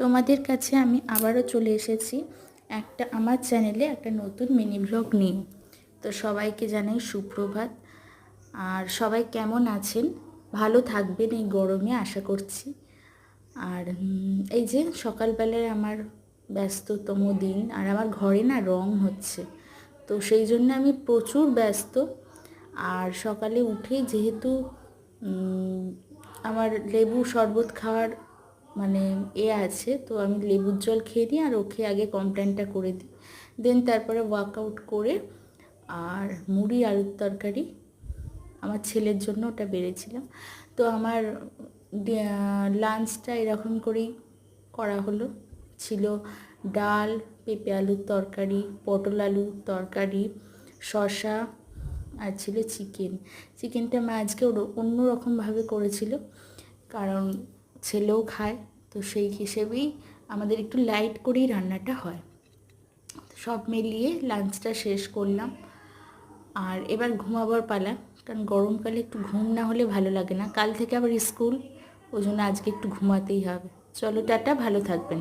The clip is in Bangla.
তোমাদের কাছে আমি আবারও চলে এসেছি আমার চ্যানেলে একটা নতুন মিনি ব্লগ নিয়ে। তো সবাইকে জানাই সুপ্রভাত। আর সবাই কেমন আছেন? ভালো থাকবেন এই গরমে আশা করছি। আর এই যে সকালবেলায় আমার ব্যস্ততম দিন, আর আমার ঘরে না রং হচ্ছে, তো সেই জন্য আমি প্রচুর ব্যস্ত। আর সকালে উঠেই যেহেতু আমার লেবু শরবত খাওয়ার মানে আছে, তো আমি লেবুর জল খেয়ে নিই আর ওকে আগে কমপ্লেনটা করে দিই, দেন তারপরে ওয়ার্কআউট করে আর মুড়ি আলুর তরকারি আমার ছেলের জন্য ওটা বেড়েছিলাম। তো আমার লাঞ্চটা এরকম করেই করা হলো। ছিল ডাল, পেঁপে আলুর তরকারি, পটল আলুর তরকারি, শসা, আর ছিল চিকেনটা মা আজকে অন্য রকমভাবে করেছিল, কারণ ছেলেও খায়, তো সেই হিসেবেই আমাদের একটু লাইট করেই রান্নাটা হয়। সব মিলিয়ে লাঞ্চটা শেষ করলাম, আর এবার ঘুমাবার পালা, কারণ গরমকালে একটু ঘুম না হলে ভালো লাগে না। কাল থেকে আবার স্কুল, ওই জন্য আজকে একটু ঘুমাতেই হবে। চলো টাটা, ভালো থাকবেন।